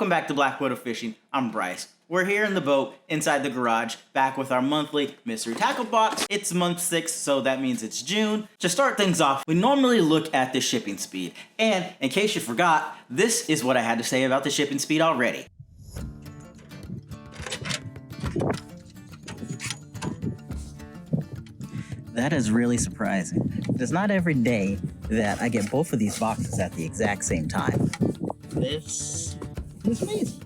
Welcome back to Black Widow Fishing. I'm Bryce. We're here in the boat, inside the garage, back with our monthly mystery tackle box. It's month 6, so that means it's June. To start things off, we normally look at the shipping speed. And in case you forgot, this is what I had to say about the shipping speed already. That is really surprising. It's not every day that I get both of these boxes at the exact same time. This is amazing.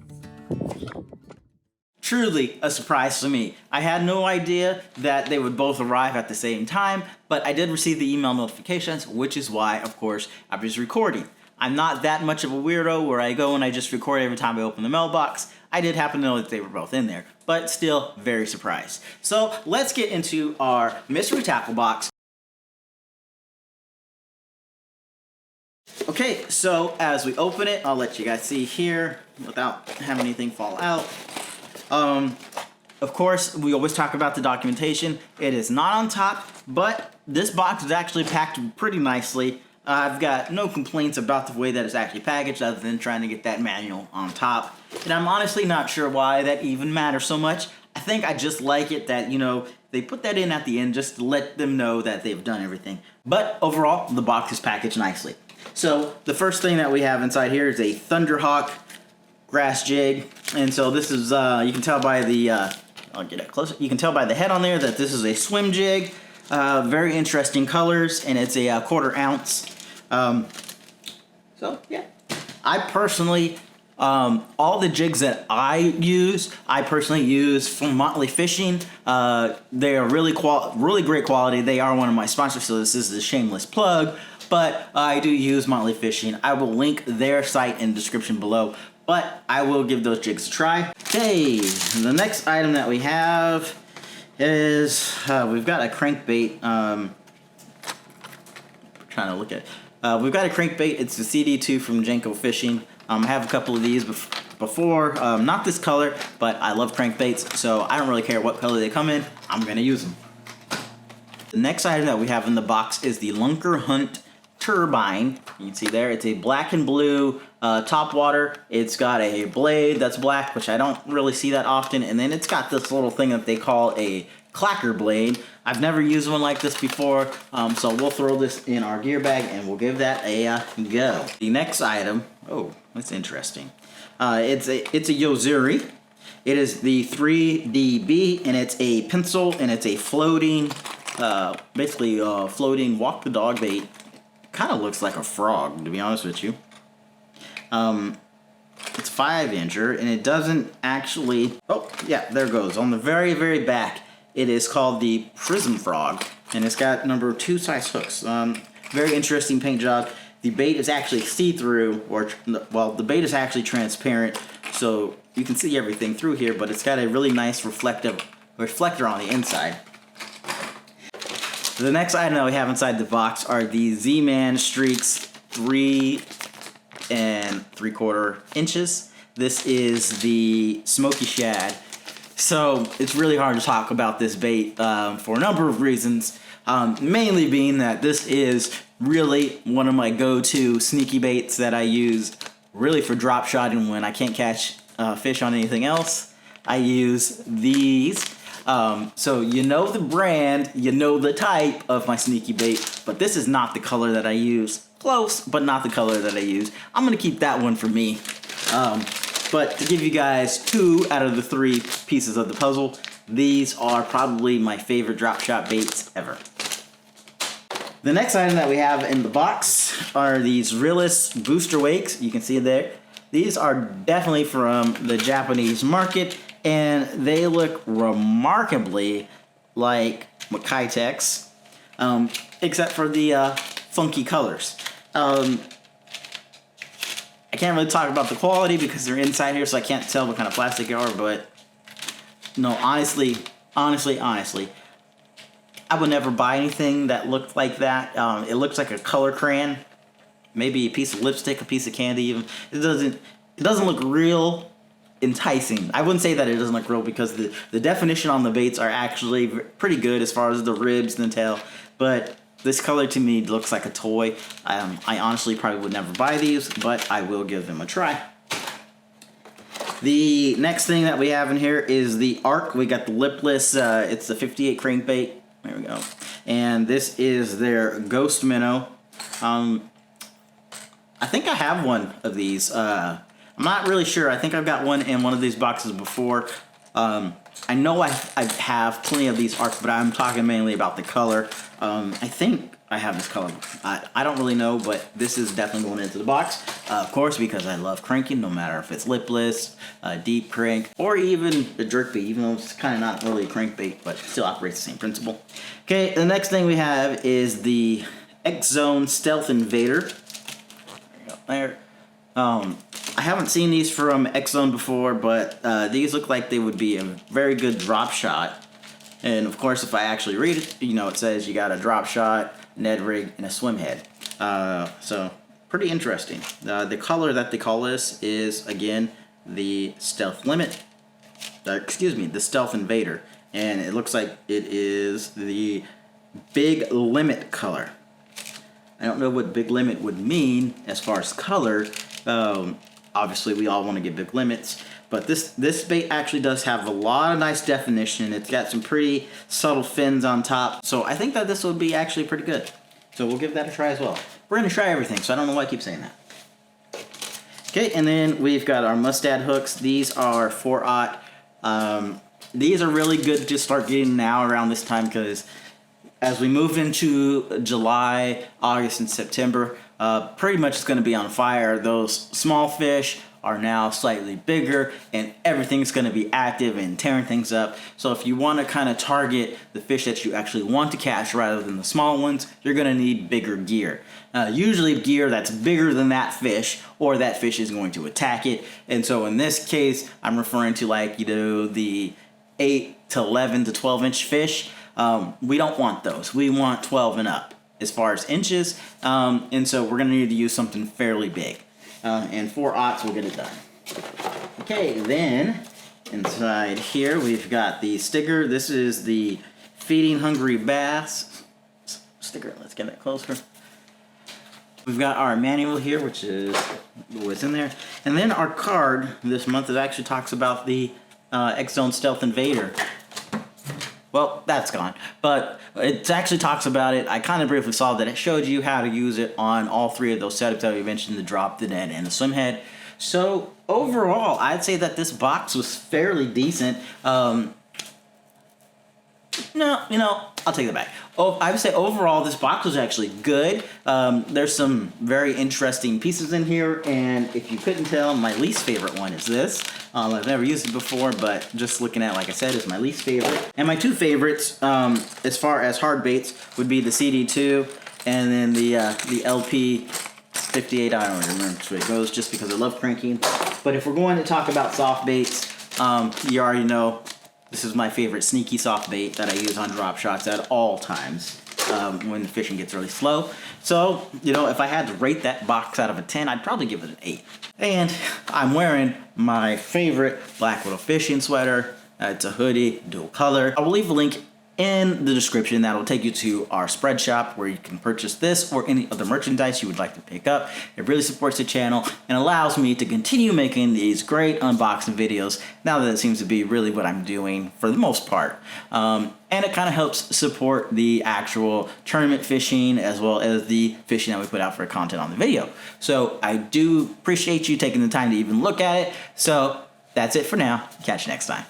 Truly a surprise to me. I had no idea that they would both arrive at the same time, but I did receive the email notifications, which is why, of course, I was recording. I'm not that much of a weirdo where I go and I just record every time I open the mailbox. I did happen to know that they were both in there, but still very surprised. So let's get into our mystery tackle box. Okay, so as we open it, I'll let you guys see here without having anything fall out. Of course, we always talk about the documentation. It is not on top, but this box is actually packed pretty nicely. I've got no complaints about the way that it's actually packaged other than trying to get that manual on top. And I'm honestly not sure why that even matters so much. I think I just like it that, you know, they put that in at the end just to let them know that they've done everything. But overall, the box is packaged nicely. So the first thing that we have inside here is a Thunderhawk grass jig. And so this is, you can tell by the, I'll get it closer. You can tell by the head on there that this is a swim jig. Very interesting colors, and it's a 1/4 ounce. So yeah, I personally, all the jigs that I personally use from Motley Fishing. They are really great quality. They are one of my sponsors, so this is a shameless plug. But I do use Motley Fishing. I will link their site in the description below. But I will give those jigs a try. Okay, the next item that we have is we've got a crankbait. Trying to look at. We've got a crankbait. It's the CD2 from Jenko Fishing. I have a couple of these before. Not this color, but I love crankbaits, so I don't really care what color they come in. I'm gonna use them. The next item that we have in the box is the Lunker Hunt Turbine. You can see there, it's a black and blue top water. It's got a blade that's black, which I don't really see that often, and then it's got this little thing that they call a clacker blade. I've never used one like this before, so we'll throw this in our gear bag and we'll give that a go. The next item, oh, that's interesting. It's a Yozuri. It is the 3DB, and it's a pencil, and it's a floating, basically floating walk the dog bait. Kind of looks like a frog, to be honest with you. It's 5-incher, and it doesn't actually, oh yeah, there it goes. On the very, very back, it is called the Prism Frog, and it's got number 2 size hooks. Very interesting paint job. The bait is actually see-through, or, well, the bait is actually transparent, so you can see everything through here, but it's got a really nice reflector on the inside. The next item that we have inside the box are the Z-Man Streaks 3 3/4 inches. This is the Smoky Shad. So it's really hard to talk about this bait for a number of reasons. Mainly being that this is really one of my go-to sneaky baits that I use really for drop shotting when I can't catch fish on anything else. I use these. So you know the brand, you know the type of my sneaky bait, but this is not the color that I use. Close, but not the color that I use. I'm gonna keep that one for me. But to give you guys 2 out of the 3 pieces of the puzzle, these are probably my favorite drop shot baits ever. The next item that we have in the box are these Realist Booster Wakes. You can see there. These are definitely from the Japanese market, and they look remarkably like Makai-Tex, except for the funky colors. I can't really talk about the quality because they're inside here, so I can't tell what kind of plastic they are, but no, honestly, I would never buy anything that looked like that. It looks like a color crayon, maybe a piece of lipstick, a piece of candy even. It doesn't look real enticing. I wouldn't say that it doesn't look real because the definition on the baits are actually pretty good as far as the ribs and the tail, but this color to me looks like a toy. I honestly probably would never buy these, but I will give them a try. The next thing that we have in here is the Arc. We got the lipless, it's the 58 crankbait. There we go. And this is their Ghost Minnow. I think I have one of these. I'm not really sure. I think I've got one in one of these boxes before. I know I have plenty of these Arcs, but I'm talking mainly about the color. I think I have this color. I don't really know, but this is definitely going into the box. Of course, because I love cranking, no matter if it's lipless, deep crank, or even a jerkbait, even though it's kind of not really a crankbait, but still operates the same principle. Okay, the next thing we have is the X-Zone Stealth Invader. There you go, there. I haven't seen these from X-Zone before, but these look like they would be a very good drop shot. And of course, if I actually read it, you know, it says you got a drop shot, Ned rig, and a swim head. So pretty interesting. The color that they call this is, again, the Stealth Limit. The Stealth Invader. And it looks like it is the Big Limit color. I don't know what Big Limit would mean as far as color. Obviously, we all want to get big limits. But this bait actually does have a lot of nice definition. It's got some pretty subtle fins on top. So I think that this would be actually pretty good. So we'll give that a try as well. We're going to try everything, so I don't know why I keep saying that. Okay, and then we've got our Mustad hooks. These are 4/0. These are really good to start getting now around this time because as we move into July, August, and September, pretty much it's going to be on fire. Those small fish are now slightly bigger and everything's going to be active and tearing things up. So if you want to kind of target the fish that you actually want to catch rather than the small ones, you're going to need bigger gear. Usually gear that's bigger than that fish, or that fish is going to attack it. And so in this case, I'm referring to, like, you know, the 8 to 11 to 12 inch fish. We don't want those. We want 12 and up as far as inches. And so we're going to need to use something fairly big. And 4/0 will get it done. Okay, then inside here we've got the sticker. This is the Feeding Hungry Bass sticker. Let's get it closer. We've got our manual here, which is what's in there. And then our card this month, it actually talks about the X-Zone Stealth Invader. Well, that's gone. But it actually talks about it. I kind of briefly saw that it showed you how to use it on all three of those setups that we mentioned, the drop, the Ned, and the swim head. So overall, I'd say that this box was fairly decent. No, you know, I'll take that back. Oh, I would say overall this box was actually good. There's some very interesting pieces in here, and if you couldn't tell, my least favorite one is this. I've never used it before, but just looking at it, like I said, is my least favorite. And my two favorites, as far as hard baits, would be the CD2 and then the LP 58. I don't remember which way it goes, just because I love cranking. But if we're going to talk about soft baits, you already know this is my favorite sneaky soft bait that I use on drop shots at all times when the fishing gets really slow. So, you know, if I had to rate that box out of a 10, I'd probably give it an 8. And I'm wearing my favorite Black Widow fishing sweater. It's a hoodie, dual color. I will leave a link in the description that will take you to our spread shop where you can purchase this or any other merchandise you would like to pick up. It really supports the channel and allows me to continue making these great unboxing videos now that it seems to be really what I'm doing for the most part. And it kind of helps support the actual tournament fishing as well as the fishing that we put out for content on the video. So I do appreciate you taking the time to even look at it. So that's it for now. Catch you next time.